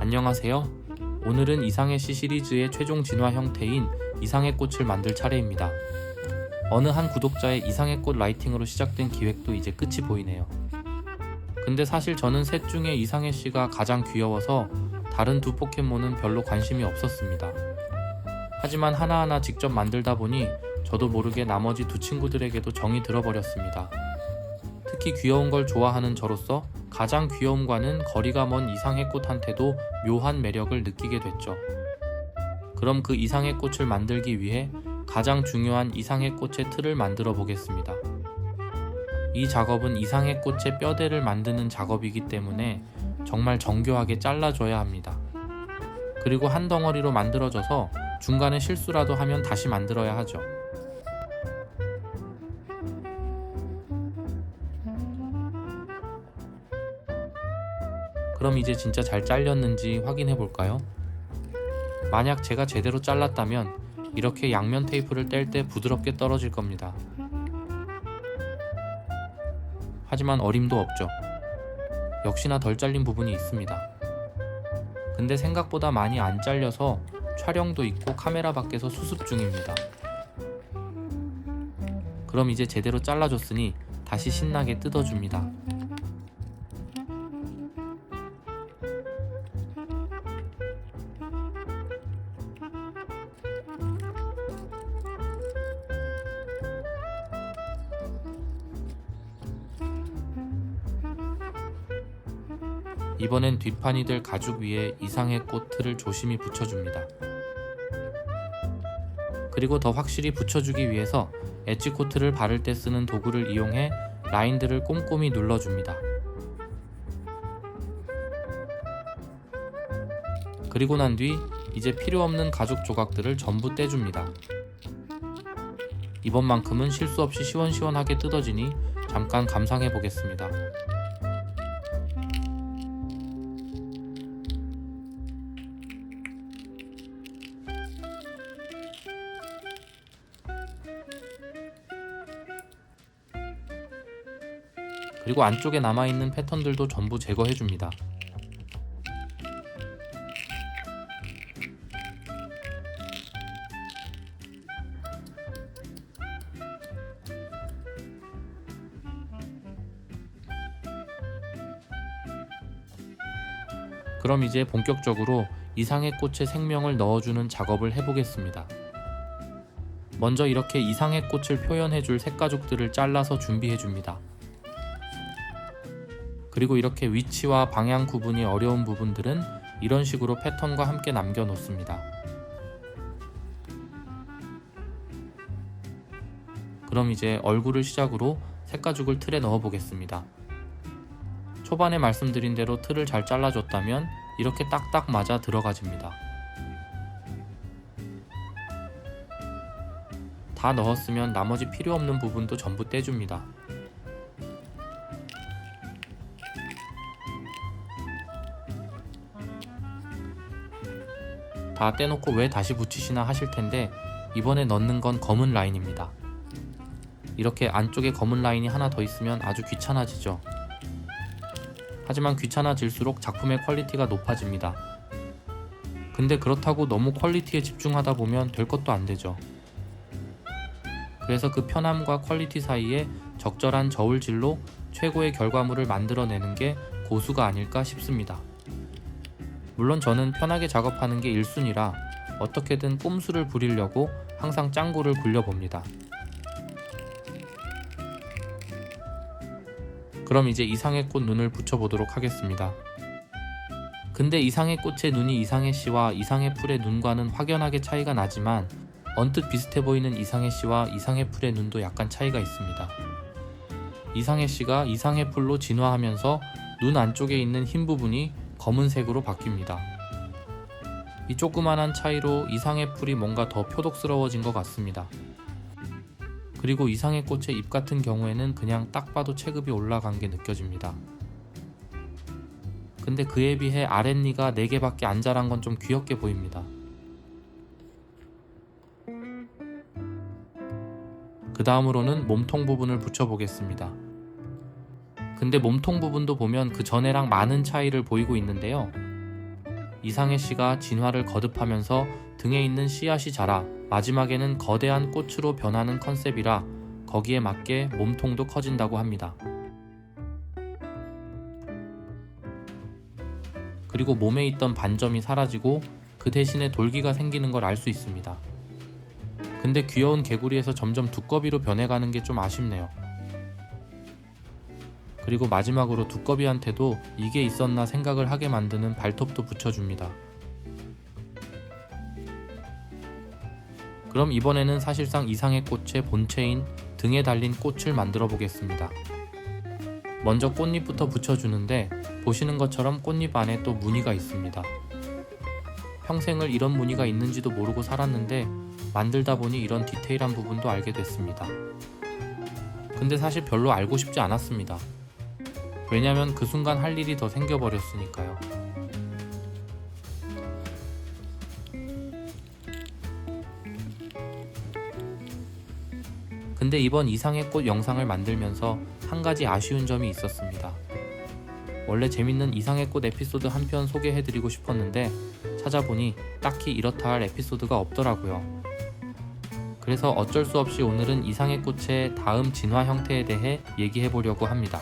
안녕하세요. 오늘은 이상해 씨 시리즈의 최종 진화 형태인 이상해 꽃을 만들 차례입니다. 어느 한 구독자의 이상해 꽃 라이팅으로 시작된 기획도 이제 끝이 보이네요. 근데 사실 저는 셋 중에 이상해 씨가 가장 귀여워서 다른 두 포켓몬은 별로 관심이 없었습니다. 하지만 하나하나 직접 만들다 보니 저도 모르게 나머지 두 친구들에게도 정이 들어버렸습니다. 특히 귀여운 걸 좋아하는 저로서 가장 귀여움과는 거리가 먼 이상해 꽃한테도 묘한 매력을 느끼게 됐죠. 그럼 그 이상해 꽃을 만들기 위해 가장 중요한 이상해 꽃의 틀을 만들어 보겠습니다. 이 작업은 이상해 꽃의 뼈대를 만드는 작업이기 때문에 정말 정교하게 잘라줘야 합니다. 그리고 한 덩어리로 만들어져서 중간에 실수라도 하면 다시 만들어야 하죠. 그럼 이제 진짜 잘 잘렸는지 확인해 볼까요? 만약 제가 제대로 잘랐다면 이렇게 양면 테이프를 뗄 때 부드럽게 떨어질 겁니다. 하지만 어림도 없죠. 역시나 덜 잘린 부분이 있습니다. 근데 생각보다 많이 안 잘려서 촬영도 있고 카메라 밖에서 수습 중입니다. 그럼 이제 제대로 잘라줬으니 다시 신나게 뜯어줍니다. 이번엔 뒷판이 될 가죽 위에 이상해 꽃 틀을 조심히 붙여줍니다. 그리고 더 확실히 붙여주기 위해서 엣지 코트를 바를 때 쓰는 도구를 이용해 라인들을 꼼꼼히 눌러줍니다. 그리고 난 뒤 이제 필요 없는 가죽 조각들을 전부 떼줍니다. 이번만큼은 실수 없이 시원시원하게 뜯어지니 잠깐 감상해 보겠습니다. 그리고 안쪽에 남아있는 패턴들도 전부 제거해줍니다. 그럼 이제 본격적으로 이상해 꽃에 생명을 넣어주는 작업을 해보겠습니다. 먼저 이렇게 이상해 꽃을 표현해줄 색가죽들을 잘라서 준비해줍니다. 그리고 이렇게 위치와 방향 구분이 어려운 부분들은 이런 식으로 패턴과 함께 남겨놓습니다. 그럼 이제 얼굴을 시작으로 색가죽을 틀에 넣어보겠습니다. 초반에 말씀드린 대로 틀을 잘 잘라줬다면 이렇게 딱딱 맞아 들어가집니다. 다 넣었으면 나머지 필요 없는 부분도 전부 떼줍니다. 다 떼놓고 왜 다시 붙이시나 하실 텐데 이번에 넣는 건 검은 라인입니다. 이렇게 안쪽에 검은 라인이 하나 더 있으면 아주 귀찮아지죠. 하지만 귀찮아질수록 작품의 퀄리티가 높아집니다. 근데 그렇다고 너무 퀄리티에 집중하다 보면 될 것도 안 되죠. 그래서 그 편함과 퀄리티 사이에 적절한 저울질로 최고의 결과물을 만들어내는 게 고수가 아닐까 싶습니다. 물론 저는 편하게 작업하는 게 1순위라 어떻게든 꼼수를 부리려고 항상 짱구를 굴려봅니다. 그럼 이제 이상해 꽃 눈을 붙여보도록 하겠습니다. 근데 이상해 꽃의 눈이 이상해 씨와 이상해 풀의 눈과는 확연하게 차이가 나지만 언뜻 비슷해 보이는 이상해 씨와 이상해 풀의 눈도 약간 차이가 있습니다. 이상해 씨가 이상해 풀로 진화하면서 눈 안쪽에 있는 흰 부분이 검은색으로 바뀝니다. 이 조그만한 차이로 이상해 풀이 뭔가 더 표독스러워진 것 같습니다. 그리고 이상해 꽃의 잎 같은 경우에는 그냥 딱 봐도 체급이 올라간 게 느껴집니다. 근데 그에 비해 아랫니가 4개밖에 안 자란 건 좀 귀엽게 보입니다. 그 다음으로는 몸통 부분을 붙여보겠습니다. 근데 몸통 부분도 보면 그 전에랑 많은 차이를 보이고 있는데요. 이상해 씨가 진화를 거듭하면서 등에 있는 씨앗이 자라 마지막에는 거대한 꽃으로 변하는 컨셉이라 거기에 맞게 몸통도 커진다고 합니다. 그리고 몸에 있던 반점이 사라지고 그 대신에 돌기가 생기는 걸 알 수 있습니다. 근데 귀여운 개구리에서 점점 두꺼비로 변해가는 게 좀 아쉽네요. 그리고 마지막으로 두꺼비한테도 이게 있었나 생각을 하게 만드는 발톱도 붙여줍니다. 그럼 이번에는 사실상 이상해 꽃의 본체인 등에 달린 꽃을 만들어 보겠습니다. 먼저 꽃잎부터 붙여주는데 보시는 것처럼 꽃잎 안에 또 무늬가 있습니다. 평생을 이런 무늬가 있는지도 모르고 살았는데 만들다 보니 이런 디테일한 부분도 알게 됐습니다. 근데 사실 별로 알고 싶지 않았습니다. 왜냐면 그 순간 할 일이 더 생겨버렸으니까요. 근데 이번 이상해 꽃 영상을 만들면서 한 가지 아쉬운 점이 있었습니다. 원래 재밌는 이상해 꽃 에피소드 한 편 소개해드리고 싶었는데 찾아보니 딱히 이렇다 할 에피소드가 없더라고요. 그래서 어쩔 수 없이 오늘은 이상해 꽃의 다음 진화 형태에 대해 얘기해보려고 합니다.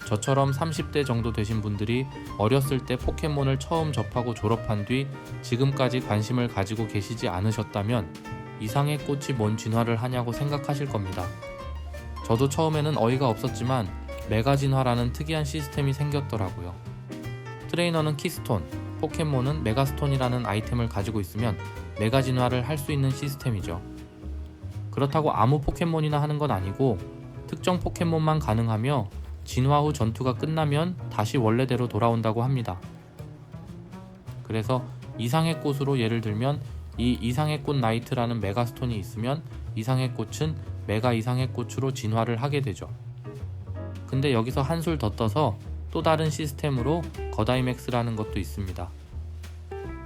저처럼 30대 정도 되신 분들이 어렸을 때 포켓몬을 처음 접하고 졸업한 뒤 지금까지 관심을 가지고 계시지 않으셨다면 이상해 꽃이 뭔 진화를 하냐고 생각하실 겁니다. 저도 처음에는 어이가 없었지만 메가 진화라는 특이한 시스템이 생겼더라고요. 트레이너는 키스톤, 포켓몬은 메가스톤이라는 아이템을 가지고 있으면 메가 진화를 할 수 있는 시스템이죠. 그렇다고 아무 포켓몬이나 하는 건 아니고 특정 포켓몬만 가능하며 진화 후 전투가 끝나면 다시 원래대로 돌아온다고 합니다. 그래서 이상해 꽃으로 예를 들면 이 이상해 꽃 나이트라는 메가스톤이 있으면 이상해 꽃은 메가 이상해 꽃으로 진화를 하게 되죠. 근데 여기서 한술 더 떠서 또 다른 시스템으로 거다이맥스라는 것도 있습니다.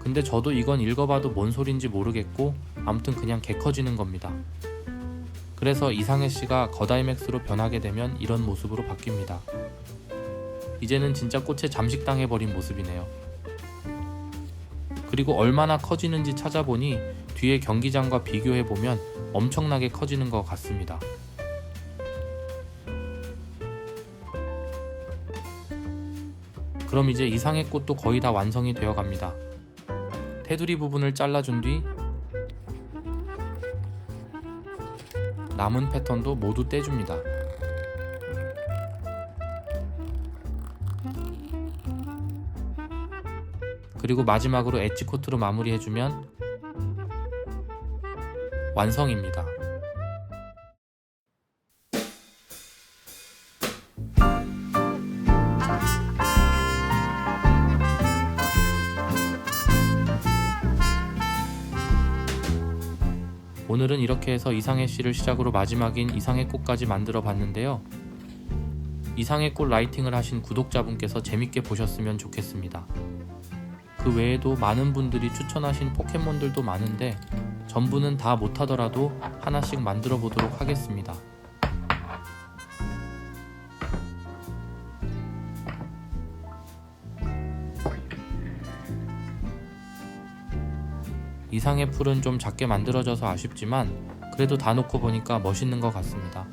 근데 저도 이건 읽어봐도 뭔 소린지 모르겠고 아무튼 그냥 개 커지는 겁니다. 그래서 이상해 씨가 거다이맥스로 변하게 되면 이런 모습으로 바뀝니다. 이제는 진짜 꽃에 잠식당해버린 모습이네요. 그리고 얼마나 커지는지 찾아보니 뒤에 경기장과 비교해보면 엄청나게 커지는 것 같습니다. 그럼 이제 이상해 꽃도 거의 다 완성이 되어 갑니다. 테두리 부분을 잘라준 뒤 남은 패턴도 모두 떼줍니다. 그리고 마지막으로 엣지 코트로 마무리해주면 완성입니다. 오늘은 이렇게 해서 이상해 씨를 시작으로 마지막인 이상해 꽃까지 만들어 봤는데요. 이상해 꽃 라이팅을 하신 구독자분께서 재밌게 보셨으면 좋겠습니다. 그 외에도 많은 분들이 추천하신 포켓몬들도 많은데 전부는 다 못하더라도 하나씩 만들어 보도록 하겠습니다. 이상해 풀은 좀 작게 만들어져서 아쉽지만 그래도 다 놓고 보니까 멋있는 것 같습니다.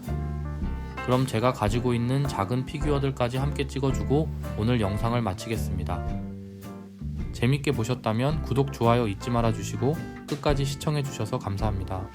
그럼 제가 가지고 있는 작은 피규어들까지 함께 찍어주고 오늘 영상을 마치겠습니다. 재밌게 보셨다면 구독, 좋아요 잊지 말아주시고 끝까지 시청해주셔서 감사합니다.